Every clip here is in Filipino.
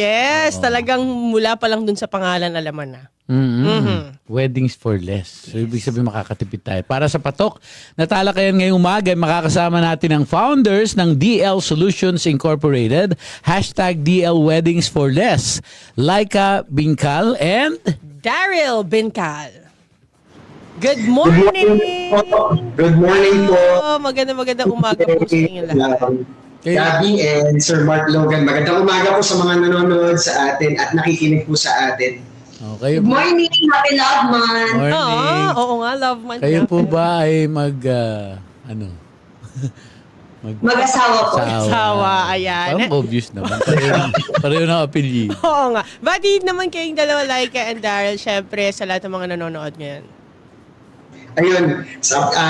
Yes, talagang mula pa lang dun sa pangalan alaman na. Weddings for less. So, ibig sabihin makakatipid tayo. Para sa patok, natalakayan ngayong umaga, makakasama natin ang founders ng DL Solutions Incorporated, #DL Weddings for Less, Laika Bincal and Daryl Bincal. Good morning! Good morning po. Magandang umaga po sa inyo lahat. Gabby and Sir Mark Logan. Magandang umaga po sa mga nanonood sa atin at nakikinig po sa atin. kayo Good morning, happy love month. morning. Oo nga, love man. Kayo po ba ay Mag-asawa po. Asawa, ayan. Parang obvious naman. Pareho na apelyido. Oo nga. Bati naman kayong dalawa, Laika and Daryl, syempre sa lahat ng mga nanonood ngayon. Ayun.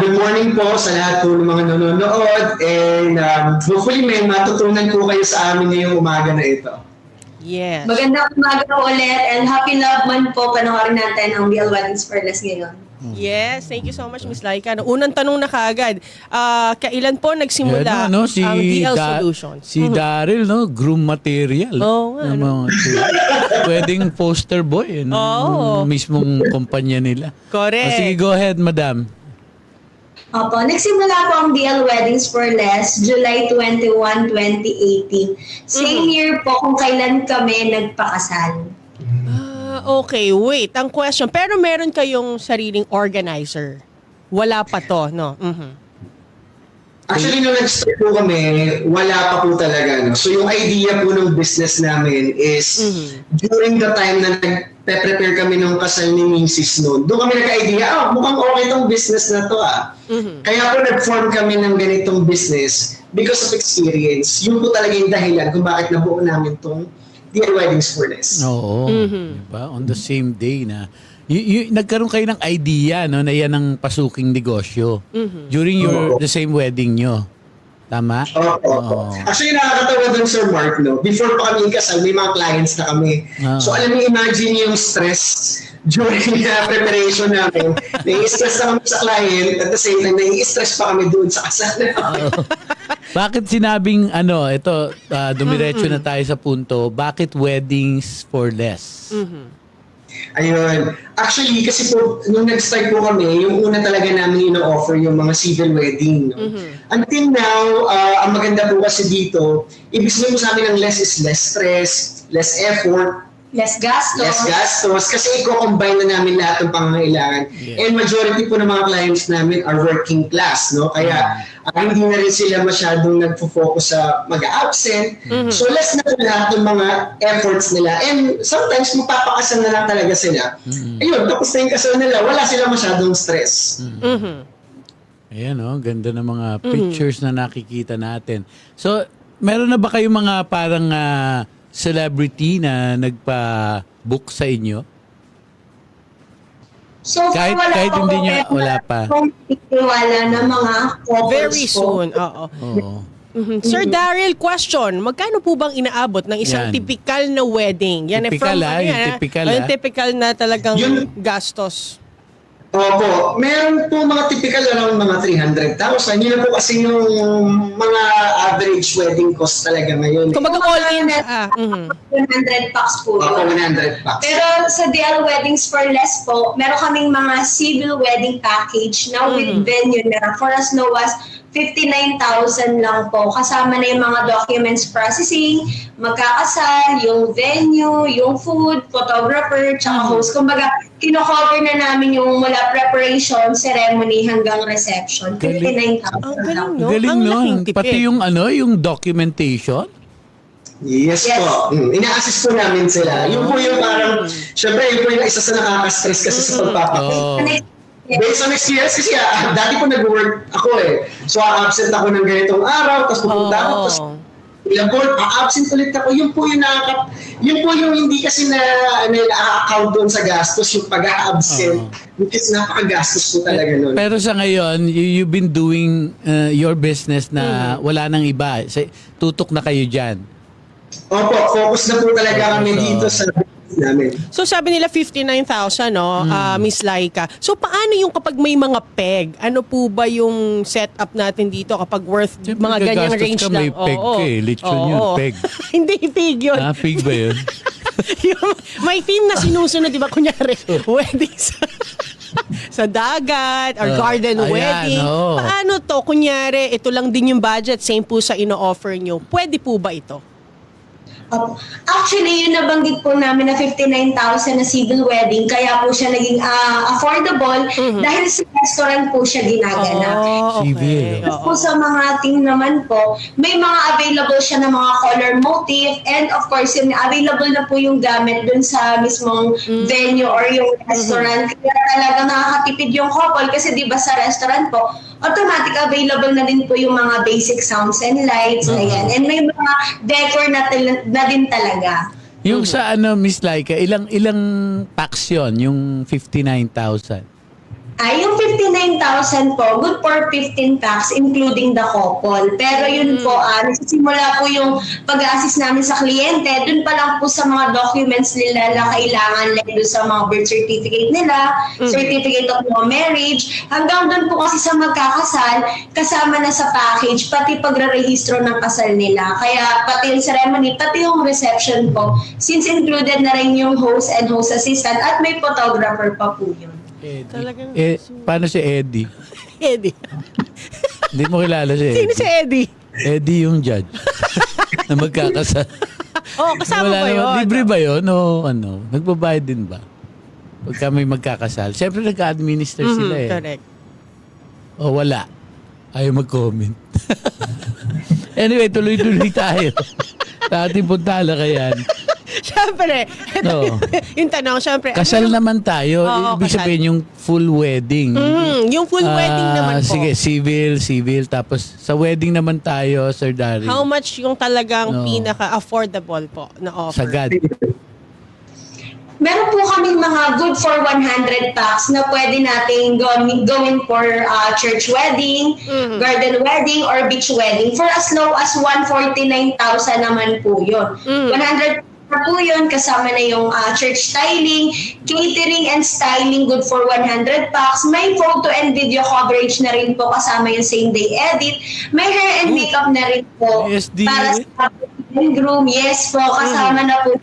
Good morning po sa lahat po ng mga nanonood and hopefully may matutunan po kayo sa amin ngayong umaga na ito. Yes. Magandang umaga po ulit and happy love month po. Panoorin natin ang DL Weddings for Less ngayon. Yes, thank you so much, Miss Laika. Unang tanong na kaagad, kailan po nagsimula Yan, ang DL Solutions? Si Daryl, no? Groom material. Oo nga, Ng mga wedding poster boy. Oo. Nung mismong kumpanya nila. Correct. Sige, go ahead, madam. Opo, nagsimula po ang DL Weddings for Less July 21, 2018. Same year po kung kailan kami nagpakasal. Okay, wait. Ang question, pero meron kayong sariling organizer? Wala pa to, no? Actually, nung nag-start po kami, wala pa po talaga. No? So yung idea po ng business namin is during the time na nag-prepare kami ng kasal ni Mrs. noon, doon kami nag-idea, mukhang okay tong business na to Kaya po nag-form kami ng ganitong business because of experience. Yun po talaga yung dahilan kung bakit nabuo namin tong DL Weddings for Less. Oo. Diba? On the same day na nagkaroon kayo ng idea, no, na yan ang pasuking negosyo during the same wedding nyo. Tama? Oo. Actually, nakakatawa dun, Sir Mark, no? Before pa kami ikasal, may mga clients na kami. So, alam mo, imagine yung stress during the preparation namin. Nai-stress na kami sa client, at the same time, nai-stress pa kami doon sa kasal. Bakit sinabing, ito, dumiretso na tayo sa punto, bakit weddings for less? Ayun. Actually, kasi po, nung nag-start po kami, yung una talaga namin ino-offer yung mga civil wedding. No? Until now, ang maganda po kasi dito, ibig sabihin po sa amin ng less is less stress, less effort, Less gastos. less gastos, kasi i-combine na namin lahat ng pangangailangan. Yeah. And majority po ng mga clients namin are working class, no? Kaya hindi na rin sila masyadong nagfo-focus sa mag-absent. So less na po lahat ng mga efforts nila. And sometimes magpapakasal na lang talaga sila. Ayun, tapos na yung kasal nila, wala sila masyadong stress. Ayan, ganda ng mga pictures na nakikita natin. So, meron na ba kayong mga parang celebrity na nagpa-book sa inyo? So, Kahit wala pa hindi po, niya, pero wala pa. Wala na mga couples Very po. soon, oo. Oo. Sir Daryl, question, magkano po bang inaabot ng isang Yan. typical na wedding? Yan Typical, yung typical, yung typical na talagang Yun- gastos. Opo, meron po mga typical around mga 300,000. Yun na po kasi yung mga average wedding cost talaga ngayon. Kung all in, 100 packs po Opo, yun. 100 bucks. Pero sa DL Weddings for Less po, meron kaming mga civil wedding package na with venue na for as low as 59,000 lang po. Kasama na yung mga documents processing, magkakasal, yung venue, yung food, photographer, tsaka host. Kumbaga, kino-cover na namin yung mula preparation, ceremony hanggang reception. Galing. 59,000 Ang galing, lang. no? Galing, Ang no? laking tipid. Pati yung documentation. Yes, Yes. po. Ina-assist po namin sila. Yun po yung parang, syempre yun po yung isa sa nakaka-stress kasi sa pagpapakit. Oo. Based on experience kasi dati po nag-work ako So absent ako ng ganitong araw, tapos pupunta ako, tapos ilang po, absent ulit ako. Yun po yung hindi kasi na-account doon sa gastos, yung pag-absent. Which is napaka-gastos po talaga nun. Pero sa ngayon, you've been doing your business na wala nang iba. Tutok na kayo dyan. Opo, focus na po talaga kami Focus, dito sa business namin. So sabi nila 59,000, no, Miss Laika. So paano yung kapag may mga peg? Ano po ba yung setup natin dito kapag worth Siyempre, mga ganyang gagastos range ka, lang? may peg ka eh. Lechon yun, peg. Hindi peg yun. Pig ba yun? Yung, may team na sinusunod, di ba, kunyari, wedding sa dagat or garden ayan, wedding. oo. Paano to? Kunyari, ito lang din yung budget, same po sa ino-offer nyo. Pwede po ba ito? Actually, yung nabanggit po namin na 59,000 na civil wedding, kaya po siya naging affordable dahil sa restaurant po siya ginaganap. Civil. Tapos po sa mga team naman po, may mga available siya na mga color motif and of course, yung available na po yung gamit dun sa mismong venue or yung restaurant. Kaya talaga nakakatipid yung couple kasi di ba sa restaurant po, automatic available na din po yung mga basic sounds and lights. Ayan. And may mga decor na din talaga. Yung sa Miss Laika, ilang tax yun, yung 59,000? Yung 59,000 po, good for 15 packs including the couple. Pero yun po, nagsisimula po yung pag-assist namin sa kliyente. Dun pa lang po sa mga documents nila na kailangan, like doon sa mga birth certificate nila, certificate of no marriage. Hanggang dun po kasi sa magkakasal, kasama na sa package, pati pagre-rehistro ng kasal nila. Kaya pati yung ceremony, pati yung reception po, since included na rin yung host and host assistant at may photographer pa po yun. Talagang- Paano si Eddie? Eddie. Hindi mo kilala si Sino Eddie? si Eddie? Eddie yung judge. Na magkakasal. Kasama ba yun? Libre ba yun? O nagbabayad din ba? Pagka may magkakasal. Siyempre nag-administer sila eh. Correct. O wala. Ayaw mag-comment. Anyway, tuloy-tuloy tayo. Sa ating puntala kayan. Siyempre, Oo. yung tanong, siyempre, Kasal naman tayo. Oo, Ibig kasal. sabihin yung full wedding. yung full wedding naman po. Sige, civil. Tapos sa wedding naman tayo, Sir Dari. How much yung talagang No. pinaka-affordable po na offer? Sagad. Meron po kaming mga good for 100 packs na pwede nating gawin for church wedding, garden wedding, or beach wedding for as low as 149,000 naman po yun. 100 po yun, kasama na yung church styling, catering and styling, good for 100 packs. May photo and video coverage na rin po, kasama yung same day edit. May hair and makeup na rin po. SD. Para sa groom, yes po, kasama na po.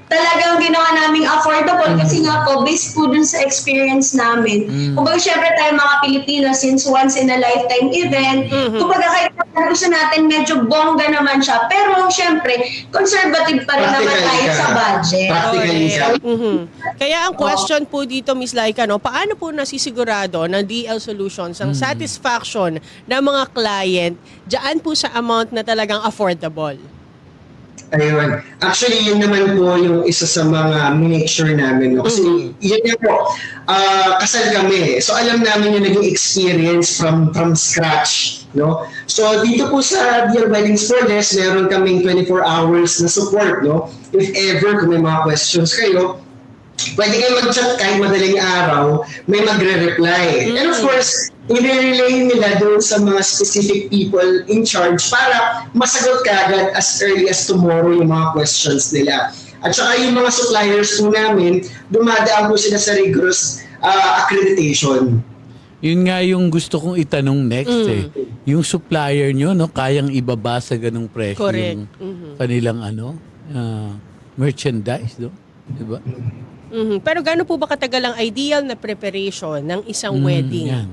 Talagang ginawa naming affordable kasi nga po, based po dun sa experience namin. Kumbaga, syempre tayo mga Pilipino, since once in a lifetime event, kumbaga kahit gusto natin, medyo bongga naman siya. Pero syempre, conservative pa rin naman tayo sa budget. Practically ka. Kaya ang question po dito, Miss Laika, paano po nasisigurado ng DL Solutions ang satisfaction ng mga client dyan po sa amount na talagang affordable? Ayun. Actually, yun naman po yung isa sa mga make sure namin. No? Kasi yun nga po, kasal kami. So alam namin yung naging experience from scratch. No? So dito po sa Dear Weddings for Less, meron kaming 24 hours na support. No? If ever, kung may mga questions kayo, pwede kayo mag-chat kahit madaling araw, may magre-reply. And of course, i-relay nila doon sa mga specific people in charge para masagot kagad as early as tomorrow yung mga questions nila. At saka yung mga suppliers po namin, dumadaan po sila sa rigorous accreditation. Yun nga yung gusto kong itanong next eh. Yung supplier nyo, kayang ibaba sa ganung presyo Correct. yung kanilang merchandise, diba? Pero gaano po ba katagal ang ideal na preparation ng isang wedding? Yan.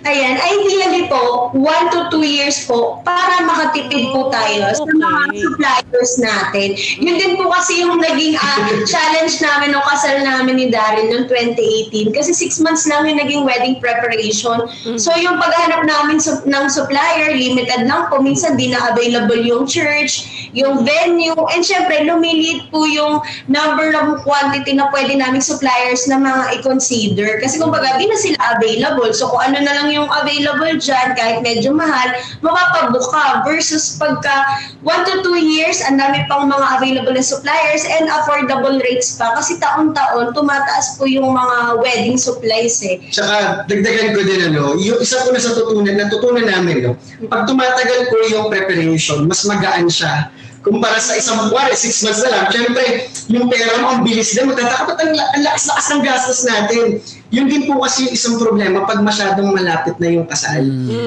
Ayan, ideally po, 1 to 2 years po para makatipid po tayo sa mga suppliers natin. Yun din po kasi yung naging challenge namin nung kasal namin ni Daryl noong 2018 kasi 6 months lang yung naging wedding preparation. So yung paghahanap namin ng supplier, limited lang po. Minsan di na available yung church, yung venue, and syempre lumiliit po yung number ng quantity na pwede naming suppliers na mga i-consider. Kasi kumbaga di na sila available. So kung ano na lang yung available dyan, kahit medyo mahal, mapapabook ka. Versus pagka 1 to 2 years, ang dami pang mga available na suppliers and affordable rates pa. Kasi taon-taon, tumataas po yung mga wedding supplies eh. Tsaka, dagdagan ko din, yung isa po na natutunan namin, pag tumatagal po yung preparation, mas magaan siya kumpara sa isang buwan, 6 months na lang, syempre, yung pera mo, ang bilis din, magtataka, ba't ang lakas-lakas ng gastos natin? Yun din po kasi yung isang problema pag masyadong malapit na yung kasal.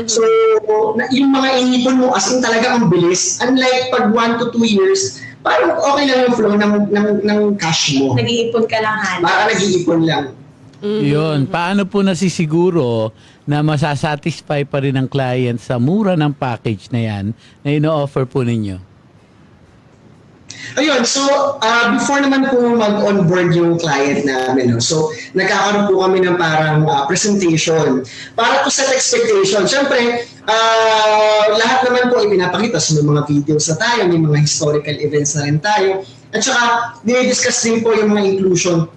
So, yung mga inipon mo, as in talaga ang bilis. Unlike pag 1 to 2 years, parang okay lang yung flow ng cash mo. Nag-iipon ka lang, Han. Para nag-iipon lang. Yun. Paano po nasisiguro na masasatisfy pa rin ang client sa mura ng package na yan na ino-offer po ninyo? Ayun, so before naman po mag-onboard yung client namin, no? So nagkakaroon po kami ng parang presentation para to set expectation. Siyempre, lahat naman po ipinapakita. So may mga videos na tayo, may mga historical events na rin tayo. At saka, dinidiscuss din po yung mga inclusion.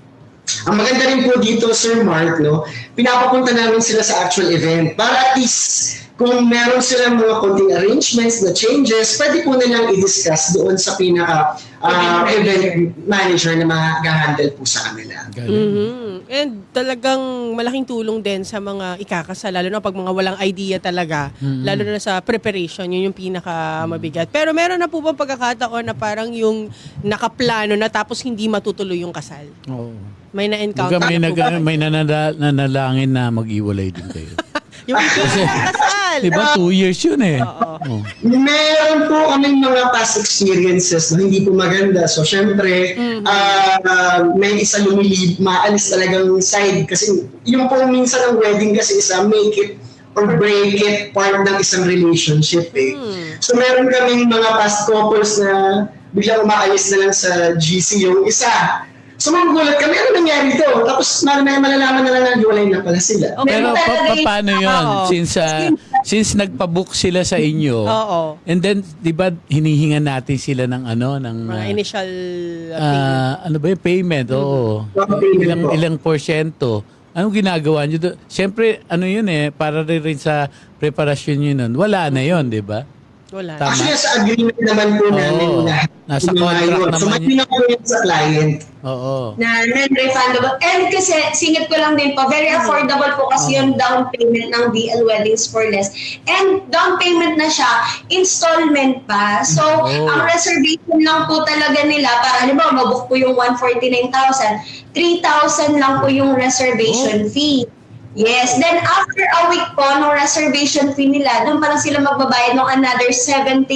Ang maganda rin po dito, Sir Mark, no, pinapapunta namin sila sa actual event para at least kung meron silang mga konting arrangements na changes, pwede po nilang i-discuss doon sa pinaka event manager na mag-handle po sa kanila. And talagang malaking tulong din sa mga ikakasal, lalo na pag mga walang idea talaga, lalo na sa preparation, yun yung pinaka mabigat. Pero meron na po ba pagkakataon na parang yung nakaplano na tapos hindi matutuloy yung kasal? Oo. May na-encounter May, na po ba? may nanalangin na mag-iwalay din kayo. Yung ikakasal! Diba 2 years yun eh. Oo. Meron po kaming mga past experiences na hindi po maganda. So, syempre, may isa maalis talagang side. Kasi yung po minsan ang wedding kasi isa make it or break it part ng isang relationship eh. So, meron kaming mga past couples na biglang umaalis na lang sa GC yung isa. So, magugulat kami, ano nangyari ito? Tapos, malalaman na lang na hiwalay na pala sila. Okay. Pero paano yun? Oo. Since nagpa-book sila sa inyo, Oo. and then, di ba, hinihingan natin sila ng Mga initial payment. ano ba yung payment? Oo. Payment po. Ilang porsyento. Anong ginagawa nyo doon? Siyempre, ano yun para rin sa preparasyon nyo nun. Wala na yun, di ba? Wala. Tama. Actually, sa agreement naman po namin Oo. lahat. Nasa Yung mga contract yun. So, naman may yun. pinakulit sa client. Oo. Na non-refundable. And kasi, singit ko lang din po, very affordable po kasi yung down payment ng DL Weddings for Less. And down payment na siya, installment pa. So, ang reservation lang po talaga nila, para halimbawa, mabook po yung 149,000, 3,000 lang po yung reservation fee. Yes. Then after a week po, no reservation fee nila, doon pa lang sila magbabayad ng another 17,000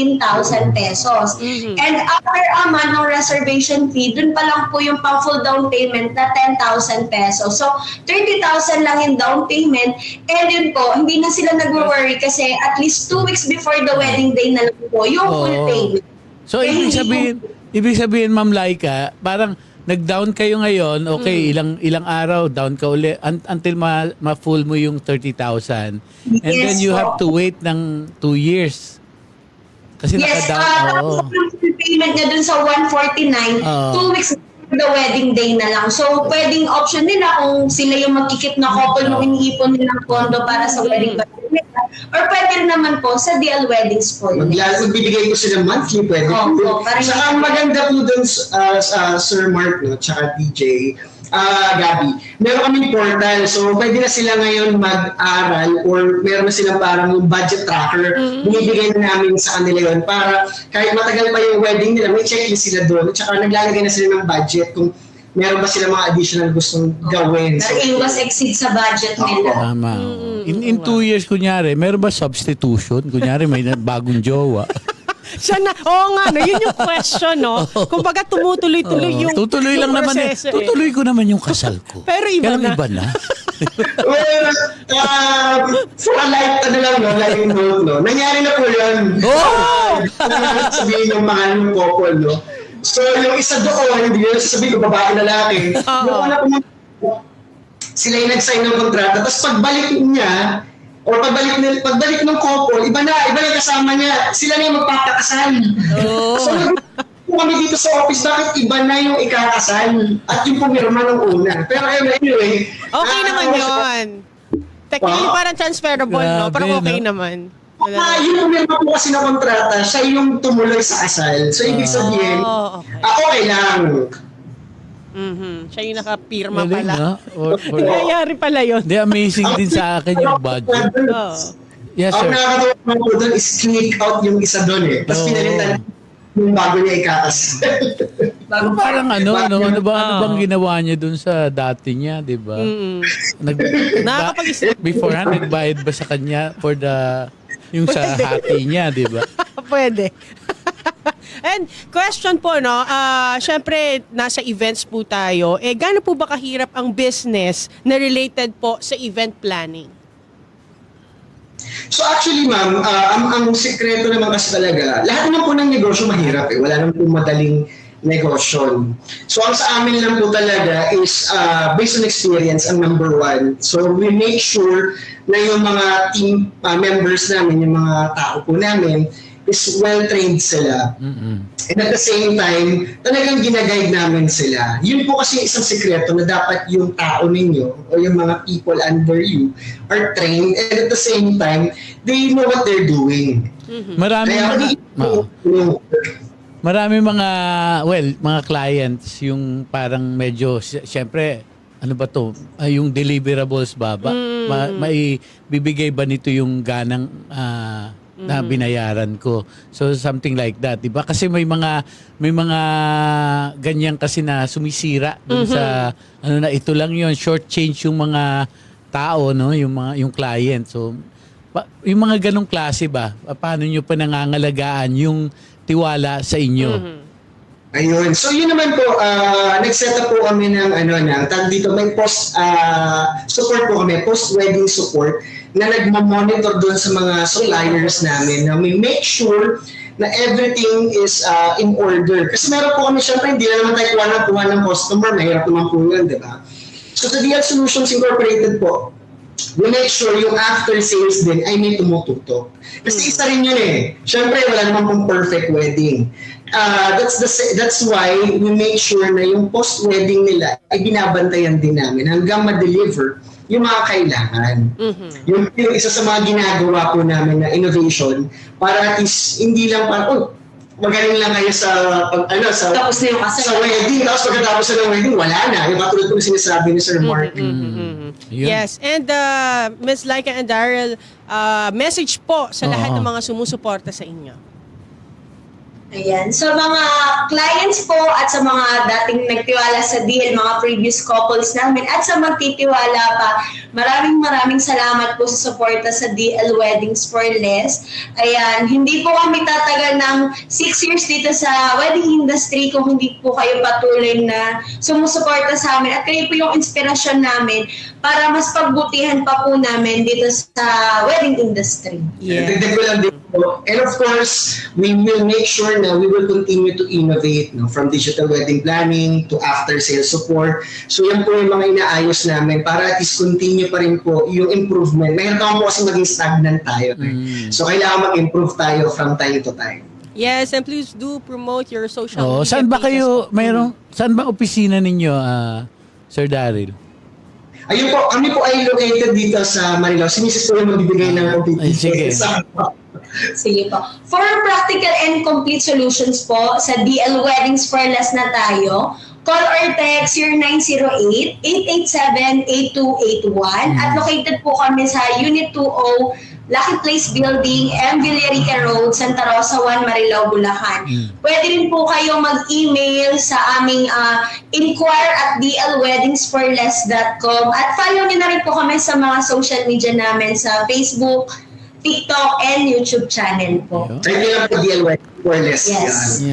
pesos. And after a month ng reservation fee, doon pa lang po yung pang full down payment na 10,000 pesos. So, 30,000 lang yung down payment. And yun po, hindi na sila nag-worry kasi at least 2 weeks before the wedding day na lang po yung full Oo. payment. So, ibig sabihin, Ma'am Laika, parang nag-down kayo ngayon, okay, ilang araw, down ka uli, until ma-full mo yung 30,000. And then Yes, you po. have to wait ng 2 years. Kasi Yes, naka-down. Oo. tapos yung payment niya dun sa 149, Oo. 2 weeks before the wedding day na lang. So, pwedeng option nila kung sila yung magkikip na couple nung iniipon nilang pondo para sa wedding budget nila. Or pwede naman po sa DL Weddings for Less. Magbibigay ko sila monthly, pwede. Oo, parang Saka ang maganda po dun sa Sir Mark, no, tsaka DJ, Gabi, meron kaming portal. So, pwede na sila ngayon mag-aral or meron na silang parang budget tracker. Binibigay na namin sa kanila yun para kahit matagal pa yung wedding nila, may checklist sila doon. Tsaka naglalagay na sila ng budget kung meron ba sila mga additional gustong gawin. So, Nag-iwas exceed sa budget nila. Tama. In 2 years, kunyari, meron ba substitution? Kunyari, may bagong jowa. Siya na, oo nga, no, yun yung question, no? Kumbaga tumutuloy-tuloy yung Tutuloy lang yung naman proseso, Tutuloy ko naman yung kasal ko. Pero iba Kailan na. iba na. well, for a light, light note, no? Nangyari na po yun. Oh! Sabihin yung mga yung couple, no? So, yung isa doon, hindi nyo sasabihin ko, babae, lalaki. Yung una po, sila yung nag-sign ng kontrata, tapos pagbalik niya, or pagbalik ng couple, iba na yung kasama niya, sila na yung magpapakasal. So, kami dito sa office, bakit iba na yung ikakasal at yung pumirma ng una. Pero anyway, Okay naman yun. Technically parang transferable, no? Grabe, Parang okay no? naman. yung pumirma po kasi ng kontrata, siya yung tumuloy sa kasal. So, ibig sabihin, okay. okay lang. Siya yung nakapirma Galing, pala. no? Nangyayari pala yun. Di, amazing din sa akin yung budget. Oo. Yes, Ang sir. nakakatawa po doon is click out yung isa doon eh. Tapos Oo. pinalitan yung bago niya ikakasal. Pero parang ano bang ginawa niya dun sa dati niya, di ba? Nakakapag-isip. Beforehand, nagbayad ba sa kanya for yung sa hati niya, di ba? Pwede. And question po, no, syempre nasa events po tayo, gaano po ba kahirap ang business na related po sa event planning? So actually ma'am, ang sikreto naman kasi talaga, lahat naman po ng negosyo mahirap eh. Wala naman po madaling negosyo. So ang sa amin lang po talaga is based on experience ang number one. So we make sure na yung mga team members namin, yung mga tao po namin, is well-trained sila. And at the same time, talagang ginaguide namin sila. Yun po kasi isang sikreto na dapat yung tao ninyo o yung mga people under you are trained and at the same time, they know what they're doing. Marami mga clients yung parang medyo, siyempre, ano ba to? Yung deliverables ba? May bibigay ba nito yung ganang na binayaran ko. So something like that, 'di ba? Kasi may mga ganyan kasi na sumisira dun sa na ito lang 'yon, short change yung mga tao, no, yung client. So yung mga ganong klase ba, paano niyo pa nangangalagaan yung tiwala sa inyo? Ayun. So yun naman po, nag-set up po kami ng tag dito, may post support po kami, post-wedding support na nagmo-monitor doon sa mga suppliers namin na we make sure na everything is in order. Kasi meron po kami, syempre hindi na naman tayo kuha ng customer, mahirap naman po yun, di ba? So sa DL Solutions Incorporated po, we make sure yung after sales din ay may tumututok. Kasi isa rin yun eh. Syempre wala naman pong perfect wedding. That's why we make sure na yung post-wedding nila ay binabantayan din namin hanggang ma-deliver yung mga kailangan. Yung isa sa mga ginagawa po namin na innovation para at least hindi lang parang, magaling lang kayo sa Tapos na yung kasal. sa wedding, tapos pagkatapos na ng wedding, wala na. Yung katulad po sinasabi ni Sir Mark. Yun. Yes, and Ms. Laika and Daryl, message po sa lahat ng mga sumusuporta sa inyo. Ayan. Sa mga clients po at sa mga dating nagtiwala sa DL, mga previous couples namin at sa magtitiwala pa, maraming salamat po sa suporta sa DL Weddings for Less. Ayan. Hindi po kami tatagal ng 6 years dito sa wedding industry kung hindi po kayo patuloy na sumusuporta sa amin at kayo po yung inspirasyon namin para mas pagbutihan pa po namin dito sa wedding industry. Dagdag ko lang din po. And of course, we will make sure na we will continue to innovate, no, from digital wedding planning to after-sales support. So yan po yung mga inaayos namin para at least continue pa rin po yung improvement. Mayroon naman po kasi maging stagnant tayo. So kailangan mag-improve tayo from time to time. Yes, and please do promote your social media. Saan ba pages kayo, po. saan ba opisina ninyo, Sir Daryl? Ayun po, kami po ay located dito sa Marilao. Si Mrs. po yung magbibigay ng Ay, sige. Sige po. For practical and complete solutions po, sa DL Weddings for Less na tayo, call or text 0908-887-8281 at located po kami sa Unit 2O, Lucky Place Building, M. Villarica Road, Santa Rosa 1, Marilao, Bulacan. Pwede rin po kayo mag-email sa aming inquire@dlweddingsforless.com at follow niyo na rin po kami sa mga social media namin sa Facebook, TikTok, and YouTube channel po. Thank you lang po, DL Wedding for Less. Yes. Yan.